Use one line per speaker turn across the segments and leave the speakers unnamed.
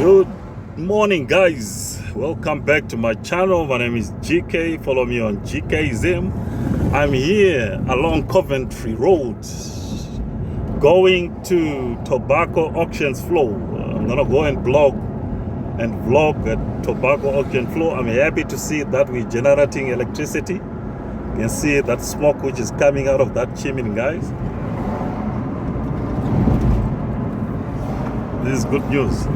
Good morning, guys. Welcome back to my channel. My name is GK. Follow me on GK Zim. I'm here along Coventry Road going to Tobacco Auctions Floor. I'm gonna go and vlog at Tobacco Auction Floor. I'm happy to see that we're generating electricity. You can see that smoke which is coming out of that chimney, guys. This is good news.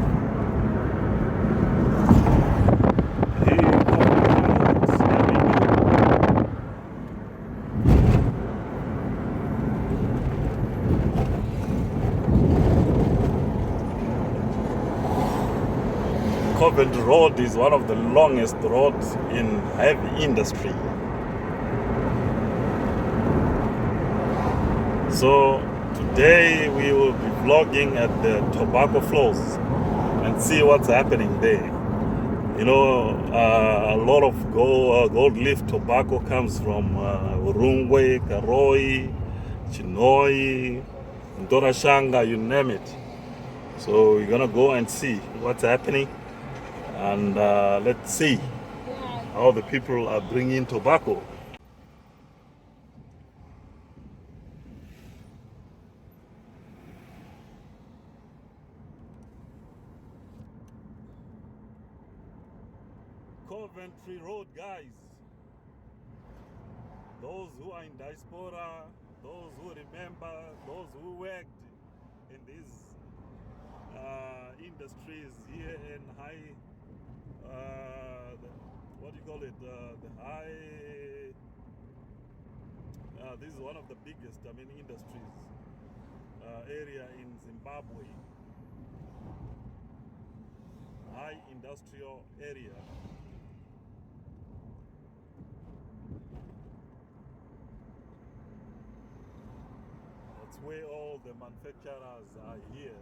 Coventry Road is one of the longest roads in heavy industry. So today we will be vlogging at the tobacco floors and see what's happening there. You know, a lot of gold leaf tobacco comes from Urungwe, Karoi, Chinoi, Ndorashanga, you name it. So we're gonna go and see what's happening. And let's see how the people are bringing tobacco. Coventry Road, guys. Those who are in diaspora, those who remember, those who worked in these industries here in what do you call it? This is one of the biggest, industries area in Zimbabwe. High industrial area. That's where all the manufacturers are here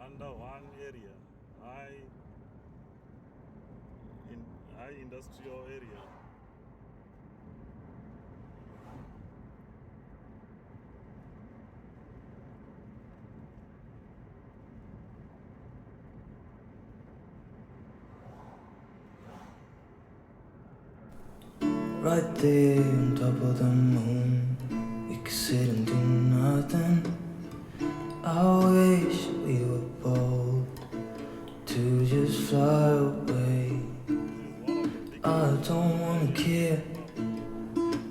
under one area. High industrial area.
Right there on top of the moon, we could sit and do nothing. I wish we were bold to just fly away. I don't wanna care,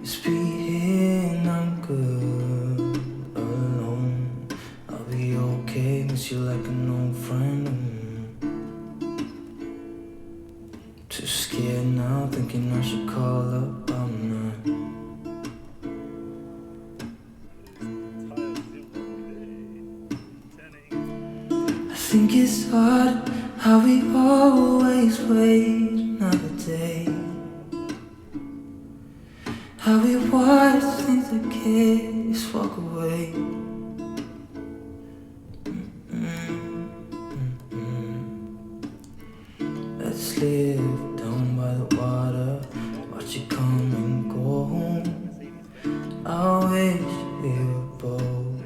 just be here and I'm good alone. I'll be okay, miss you like an old friend. Too scared now, thinking I should call up, I'm not. I think it's hard how we always wait another day, how we watch things that kids walk away. Let's live down by the water, watch it come and go home. I wish we were bold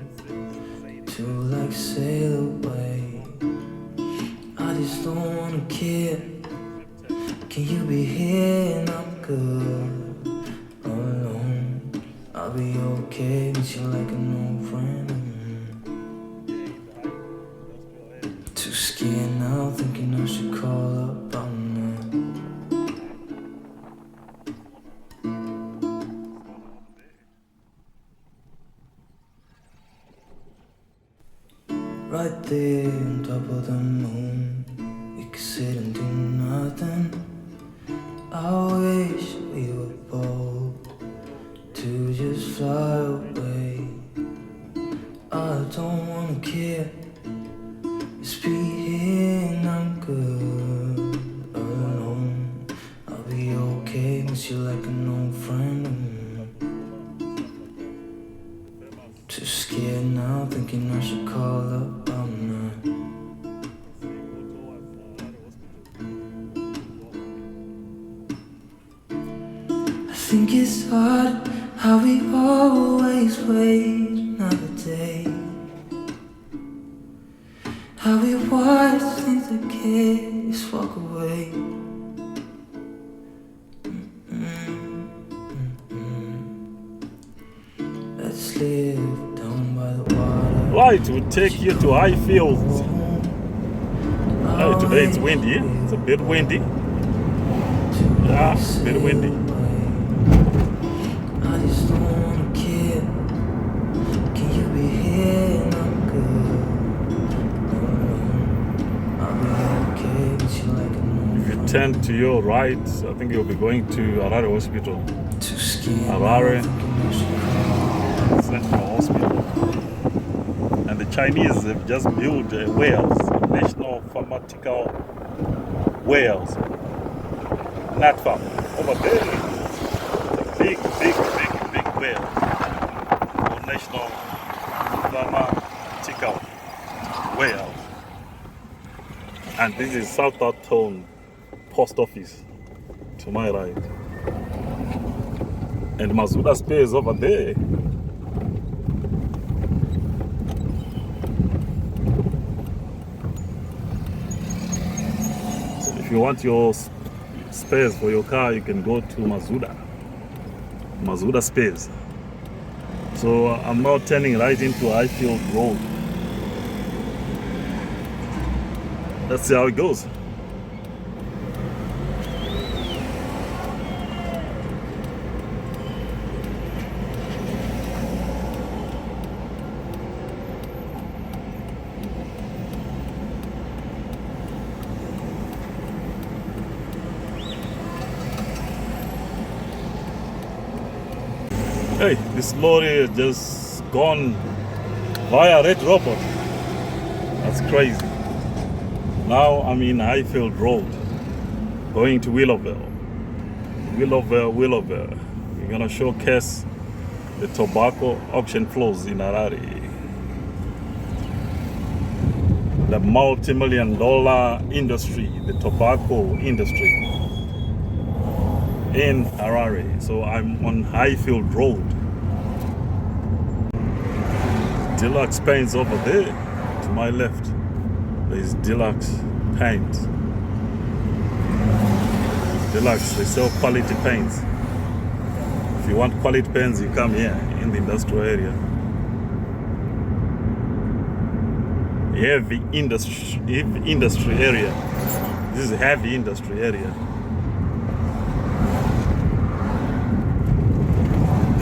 to like sail away. I just don't wanna care. Can you be here and I'm good alone? I'll be okay, miss you like an old friend. Too scared now, thinking I should call up, I'm not. Right there on top of the moon, we could sit and do nothing. I wish we were bold to just fly away. I don't wanna care, just be here and I'm good alone. I'll be okay, miss you like an old friend. Too scared now, thinking I should call up, I'm not. I think it's hard how we always wait another day, How we watch since the kids walk away. Let's live down by the water.
Right, we'll take you to Highfields. Today it's windy. It's a bit windy. Yeah, a bit windy.
I just don't wanna care. Can you be here and I'm good? I'll be okay, but you like a
If you turn to your right, I think you'll be going to Harare Hospital.
too scared.
Harare Central Hospital. And the Chinese have just built a warehouse, a national pharmaceutical warehouse. Not far. Over there, it's a big warehouse for national pharmaceutical warehouse. And this is Southampton Post Office to my right. And Mazuda Space over there. So if you want your space for your car, you can go to Mazuda Space. So I'm now turning right into Highfield Road. Let's see how it goes. Hey, this lorry has just gone via Red Robot. That's crazy. Now I'm in Highfield Road, going to Willowville. We're gonna showcase the tobacco auction flows in Harare. The multi-million dollar industry, the tobacco industry in Harare. So I'm on Highfield Road. Deluxe Paints over there to my left. There's Deluxe Paint. Deluxe, they sell quality paints. If you want quality paints, you come here in the industrial area. Heavy industry area. This is a heavy industry area.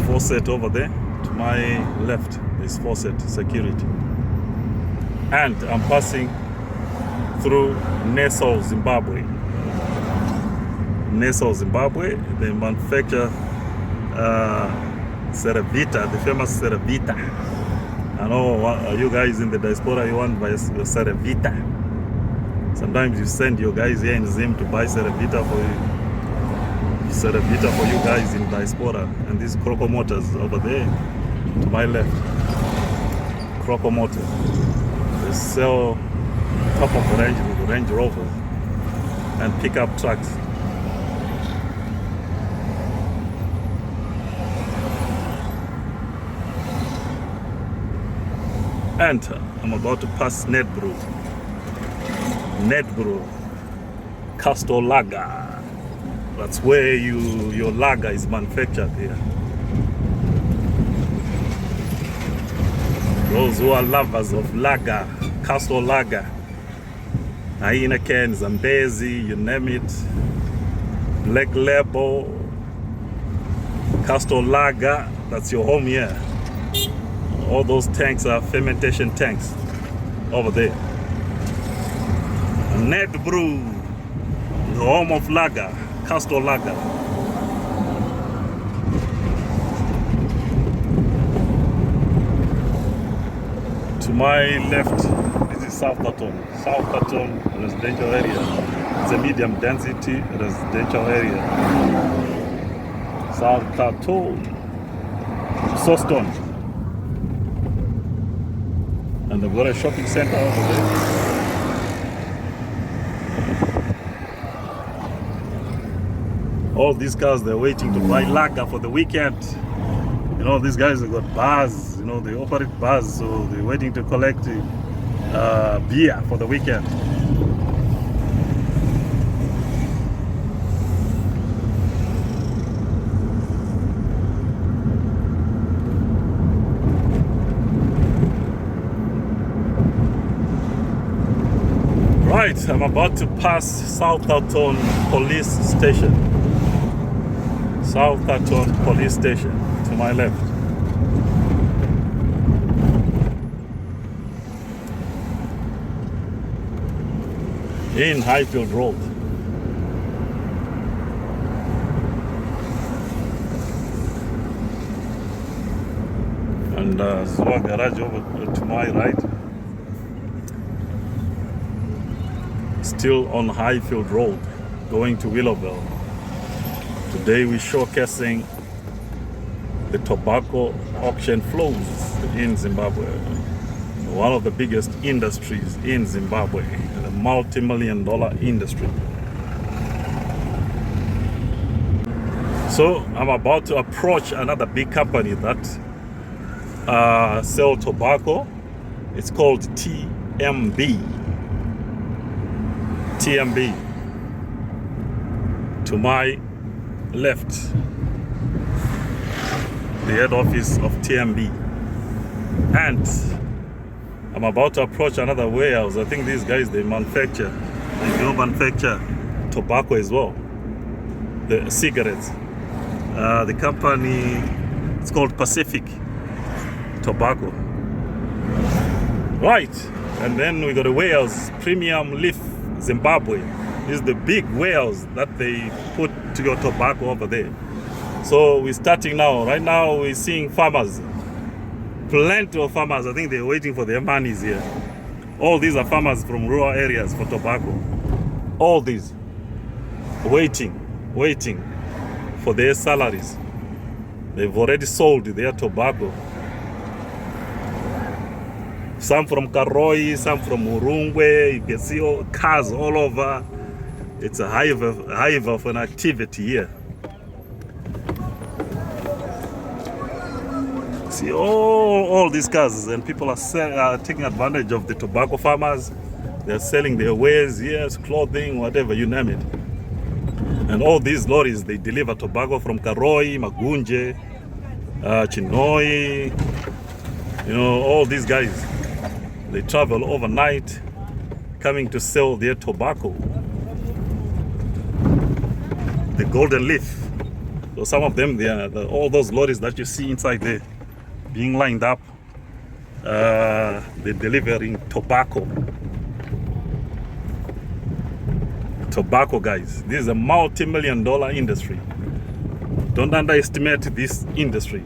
Faucet over there to my left. There's Faucet Security. And I'm passing through Nassau, Zimbabwe. Nassau, Zimbabwe, they manufacture Ceravita, the famous Ceravita. I know you guys in the diaspora, you want to buy Ceravita. Sometimes you send your guys here in Zim to buy Ceravita for you. Ceravita for you guys in diaspora. And these Croco Motors over there to my left. Croco Motors. They sell top of the range with Range Rovers and pickup trucks. And I'm about to pass Netbrew, Castor Lager. That's where your lager is manufactured here. Those who are lovers of lager, Castor Lager, Heineken, Zambezi, you name it, Black Label, Castor Lager, that's your home here. All those tanks are fermentation tanks over there. Netbrew, the home of lager, Castor Lager. To my left, this is Southampton residential area. It's a medium density residential area. Southampton, Sawston. And they've got a shopping center over there. All these cars, they're waiting to buy lager for the weekend. You know, these guys have got bars, you know, they operate bars, so they're waiting to collect beer for the weekend. Right, I'm about to pass Southampton Police Station. Southampton Police Station to my left. In Highfield Road. And Zua Garage over to my right. Still on Highfield Road, going to Willowbell. Today we're showcasing the tobacco auction flows in Zimbabwe. One of the biggest industries in Zimbabwe, a multi-million-dollar industry. So I'm about to approach another big company that sell tobacco. It's called TMB. TMB. To my left, the head office of TMB. And I'm about to approach another warehouse. I think these guys, they do manufacture tobacco as well. The cigarettes. The company, it's called Pacific Tobacco. Right, and then we got a warehouse, Premium Leaf Zimbabwe. This is the big warehouse that they put to your tobacco over there. So we're starting now. Right now we're seeing farmers. Plenty of farmers. I think they're waiting for their monies here. All these are farmers from rural areas for tobacco. All these waiting for their salaries. They've already sold their tobacco. Some from Karoi, some from Urungwe. You can see all cars all over. It's a hive of an activity here. See all these cars, and people are taking advantage of the tobacco farmers. They're selling their wares, yes, clothing, whatever, you name it. And all these lorries, they deliver tobacco from Karoi, Magunje, Chinoi. You know, all these guys, they travel overnight coming to sell their tobacco. The golden leaf. So some of them, all those lorries that you see inside there being lined up, they're delivering tobacco. Tobacco, guys. This is a multi-million-dollar industry. Don't underestimate this industry.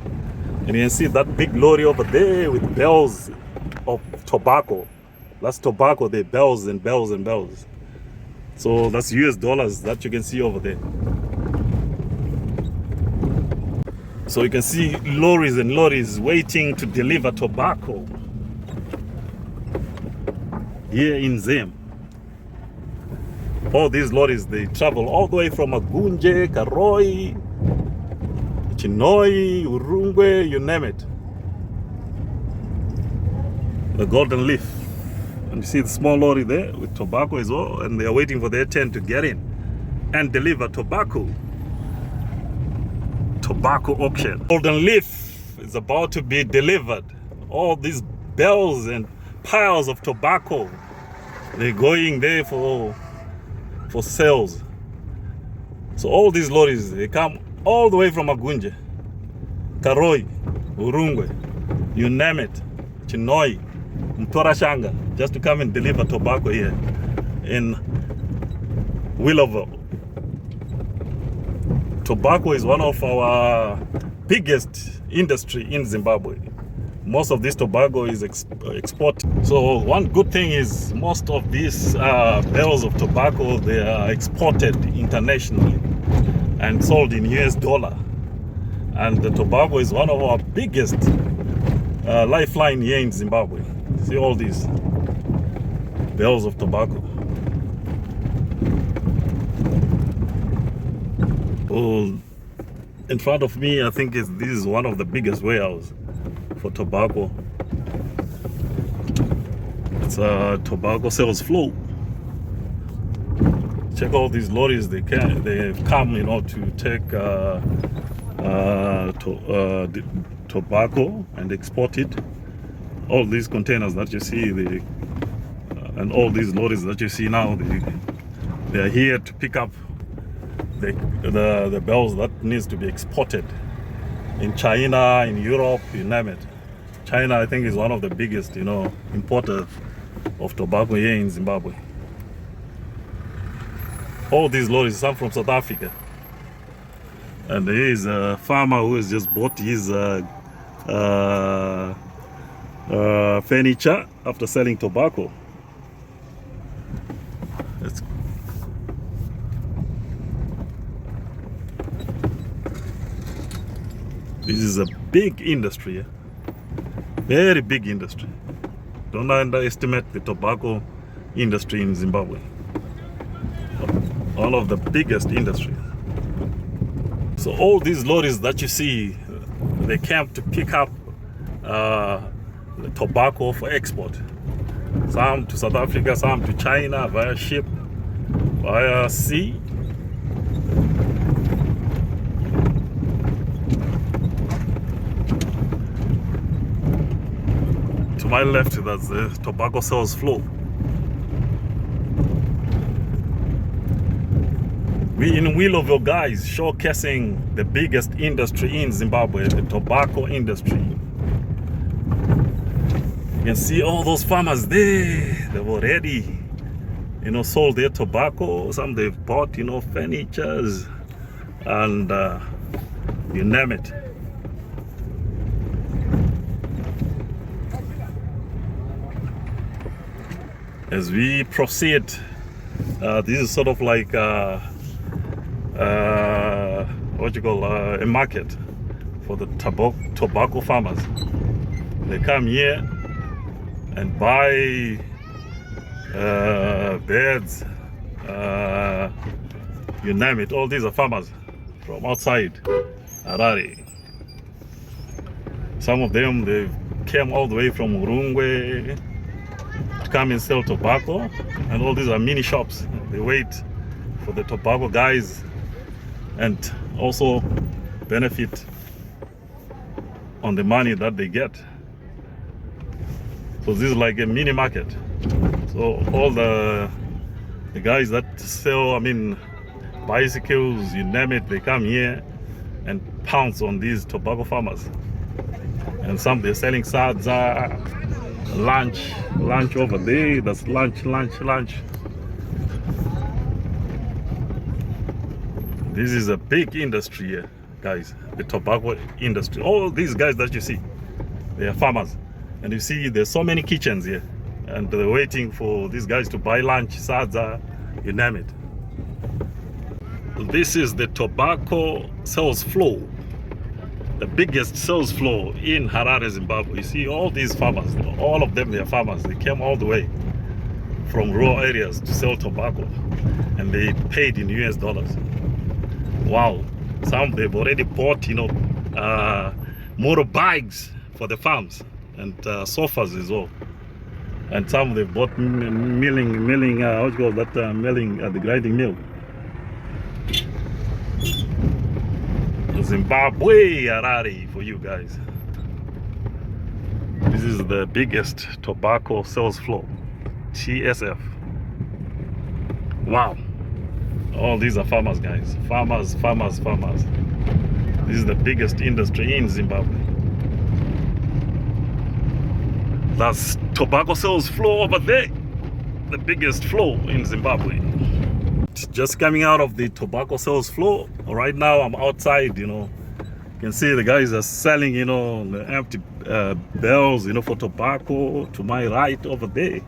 And you can see that big lorry over there with bells of tobacco. That's tobacco, the bells and bells and bells. So that's US dollars that you can see over there. So you can see lorries and lorries waiting to deliver tobacco here in Zim. All these lorries, they travel all the way from Magunje, Karoi, Chinoi, Urungwe, you name it. The golden leaf. And you see the small lorry there with tobacco as well, and they are waiting for their turn to get in and deliver tobacco. Tobacco auction. Golden leaf is about to be delivered. All these bells and piles of tobacco, they're going there for sales. So all these lorries, they come all the way from Magunje, Karoi, Urungwe, you name it, Chinoi, Mtorashanga, just to come and deliver tobacco here in Willowville. Tobacco is one of our biggest industry in Zimbabwe. Most of this tobacco is exported. So one good thing is most of these bales of tobacco, they are exported internationally and sold in US dollar. And the tobacco is one of our biggest lifeline here in Zimbabwe. See all these bales of tobacco. Oh, in front of me, I think this is one of the biggest warehouses for tobacco. That's tobacco sales flow. Check all these lorries. They've come, to take tobacco and export it. All these containers that you see, and all these lorries that you see now, they are here to pick up the bells that needs to be exported in China, in Europe, you name it. China, I think, is one of the biggest, importers of tobacco here in Zimbabwe. All these lorries, some from South Africa. And there is a farmer who has just bought his furniture after selling tobacco. This is a big industry, very big industry. Don't underestimate the tobacco industry in Zimbabwe. One of the biggest industries. So all these lorries that you see, they came to pick up the tobacco for export. Some to South Africa, some to China via ship, via sea. To my left, that's the tobacco sales flow. We in Willowville, guys, showcasing the biggest industry in Zimbabwe, the tobacco industry. You can see all those farmers there. They've already, sold their tobacco. Some they've bought, furnitures, and you name it. As we proceed, this is sort of like a market for the tobacco farmers. They come here and buy beds, you name it. All these are farmers from outside Harare. Some of them, they came all the way from Urungwe to come and sell tobacco, and all these are mini shops. They wait for the tobacco guys and also benefit on the money that they get. So this is like a mini market. So all the guys that sell, bicycles, you name it, they come here and pounce on these tobacco farmers. And some they're selling sadza, lunch over there. That's lunch. This is a big industry here, guys, the tobacco industry. All these guys that you see, they are farmers. And you see there's so many kitchens here. And they're waiting for these guys to buy lunch, sadza, you name it. This is the tobacco sales flow. The biggest sales flow in Harare, Zimbabwe. You see all these farmers, all of them, they are farmers. They came all the way from rural areas to sell tobacco. And they paid in US dollars. Wow. Some they've already bought, motorbikes for the farms and sofas as well. And some they've bought milling, milling at the grinding mill. Zimbabwe, Harare for you guys. This is the biggest tobacco sales flow, TSF. Wow. All these are farmers, guys. Farmers. This is the biggest industry in Zimbabwe. That's tobacco sales flow over there. The biggest flow in Zimbabwe. Just coming out of the tobacco sales flow. Right now I'm outside, you can see the guys are selling, the empty bells, for tobacco. To my right over there,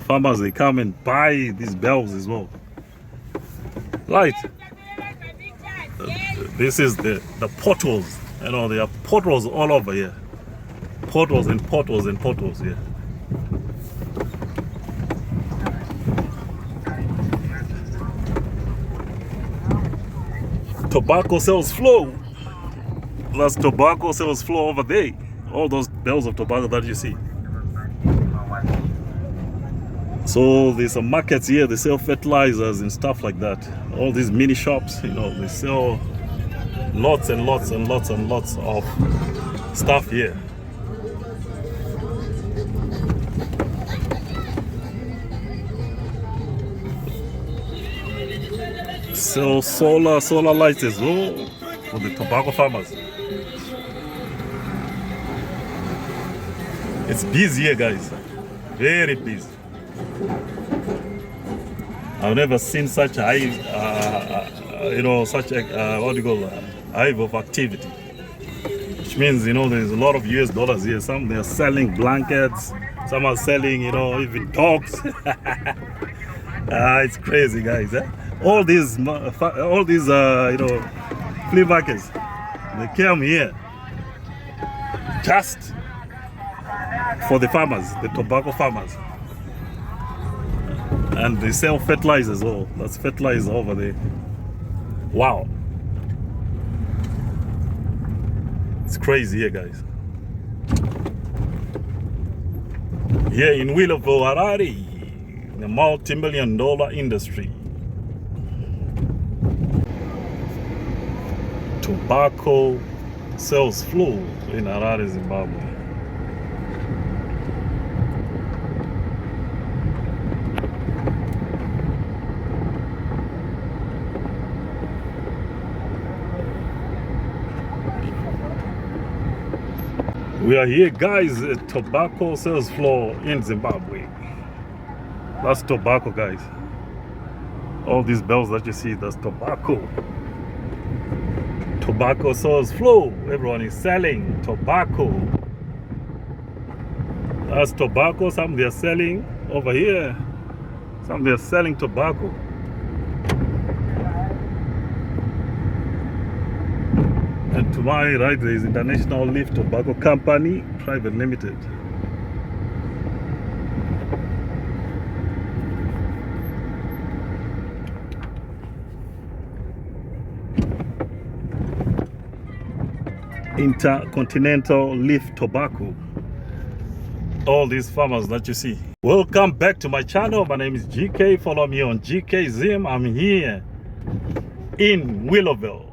farmers, they come and buy these bells as well. Right. This is the portals. There are portals all over here. Portals here. Tobacco sales flow. That's tobacco sales flow over there. All those bells of tobacco that you see. So there's some markets here, they sell fertilizers and stuff like that. All these mini shops, you know, they sell lots and lots and lots and lots of stuff here. So solar lights as well for the tobacco farmers. It's busy here, guys. Very busy. I've never seen such a high, such a what do you call hive of activity. Which means, you know, there's a lot of US dollars here. Some they're selling blankets, some are selling, you know, even dogs. It's crazy, guys. All these, flea markets, they came here just for the farmers, the tobacco farmers. And they sell fertilizers. Oh, that's fertilizer over there. Wow. It's crazy here, guys. Here in Willowville, Harare, the multi-million-dollar industry. Tobacco sales flow in Harare, Zimbabwe. We are here, guys, at tobacco sales floor in Zimbabwe. That's tobacco, guys. All these bells that you see, that's tobacco. Tobacco sales floor. Everyone is selling tobacco. That's tobacco. Some they're selling over here. Some they're selling tobacco. And to my right, there is International Leaf Tobacco Company, Private Limited. Intercontinental Leaf Tobacco. All these farmers that you see. Welcome back to my channel. My name is GK. Follow me on GK Zim. I'm here in Willowville,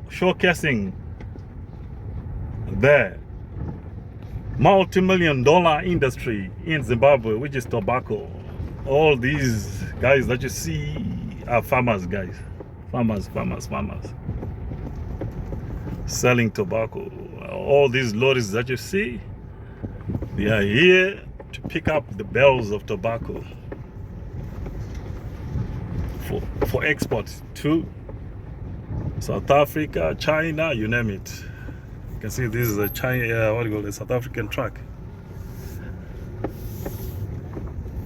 showcasing the multi-million-dollar industry in Zimbabwe, which is tobacco. All these guys that you see are farmers, guys. Farmers. Selling tobacco. All these lorries that you see, they are here to pick up the bales of tobacco for export to South Africa, China, you name it. You can see this is a China, what do you call it, South African truck.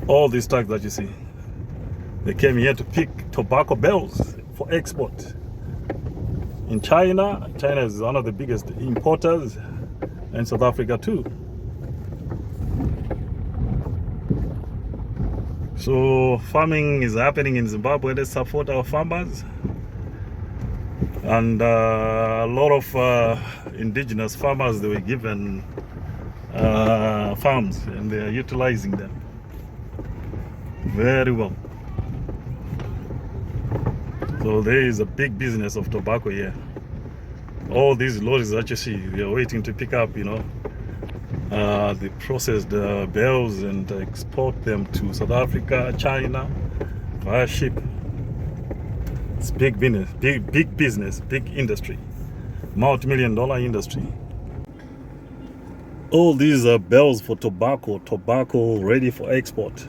All these trucks that you see, they came here to pick tobacco bales for export. In China, China is one of the biggest importers, and South Africa too. So farming is happening in Zimbabwe. Let's support our farmers. And a lot of indigenous farmers, they were given farms and they are utilizing them very well. So there is a big business of tobacco here. All these lorries that you see, they are waiting to pick up, the processed bales and export them to South Africa, China, via ship. It's big business, big business, big industry, multi-million-dollar industry. All these are bales for tobacco ready for export.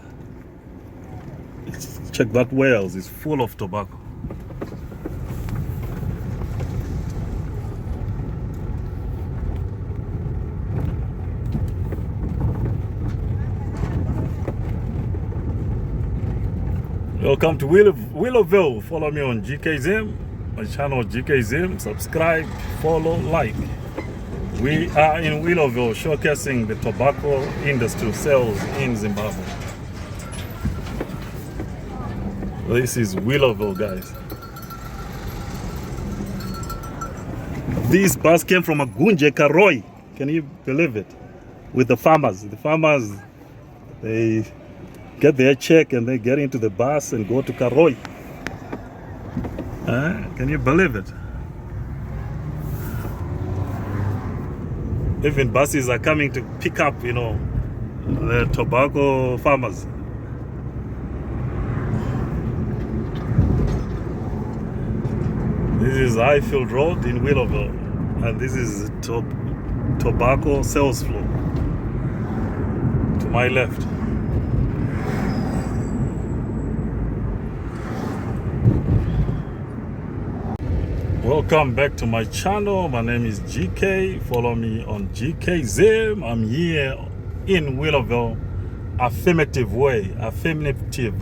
Check that warehouse, it's full of tobacco. Welcome to Willowville. Follow me on GK Zim, my channel GK Zim. Subscribe, follow, like. We are in Willowville showcasing the tobacco industry sales in Zimbabwe. This is Willowville, guys. This bus came from Agunje Karoi. Can you believe it? With the farmers. The farmers, they get their check and they get into the bus and go to Karoi. Can you believe it? Even buses are coming to pick up, the tobacco farmers. This is Highfield Road in Willowville, and this is tobacco sales floor to my left. Welcome back to my channel. My name is GK. Follow me on GK Zim. I'm here in Willowville, Affirmative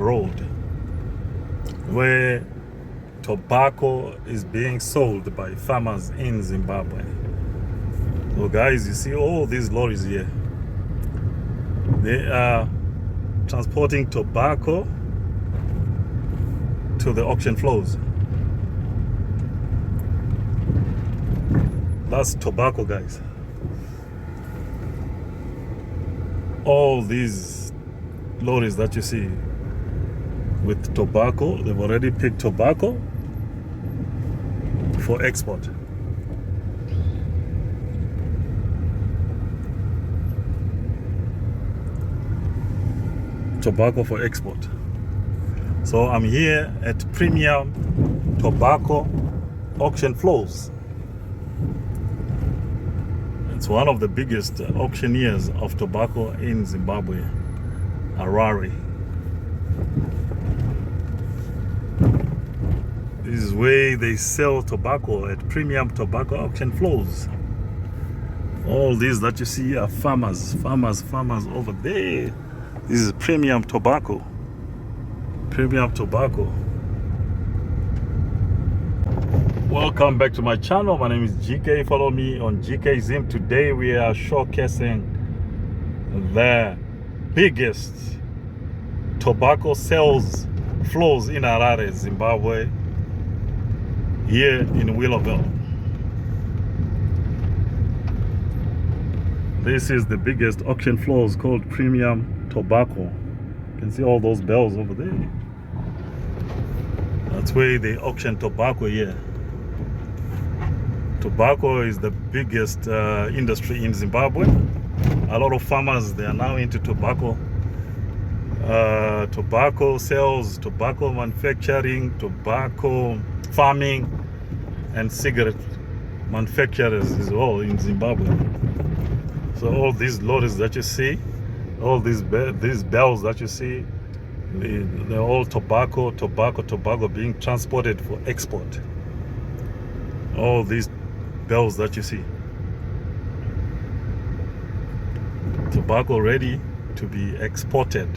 Road, where tobacco is being sold by farmers in Zimbabwe. So guys, you see all these lorries here. They are transporting tobacco to the auction floors. That's tobacco, guys. All these lorries that you see with tobacco, they've already picked tobacco for export. Tobacco for export. So I'm here at Premium Tobacco auction floors. It's one of the biggest auctioneers of tobacco in Zimbabwe, Harare. This is where they sell tobacco at Premium Tobacco auction floors. All these that you see are farmers over there. This is Premium Tobacco. Premium Tobacco. Welcome back to my channel. My name is GK. Follow me on GK Zim. Today we are showcasing the biggest tobacco sales floors in Harare, Zimbabwe, here in Willowville. This is the biggest auction floors called Premium Tobacco. You can see all those bells over there. That's where they auction tobacco here. Tobacco is the biggest industry in Zimbabwe. A lot of farmers, they are now into tobacco. Tobacco sales, tobacco manufacturing, tobacco farming, and cigarette manufacturers as well in Zimbabwe. So all these lorries that you see, all these bells that you see, they're all tobacco being transported for export. All these bells that you see, tobacco ready to be exported.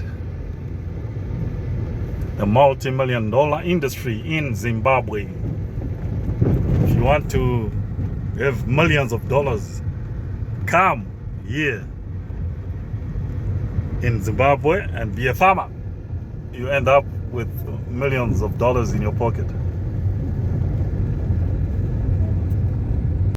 The multi-million-dollar industry in Zimbabwe. If you want to have millions of dollars, come here in Zimbabwe and be a farmer. You end up with millions of dollars in your pocket.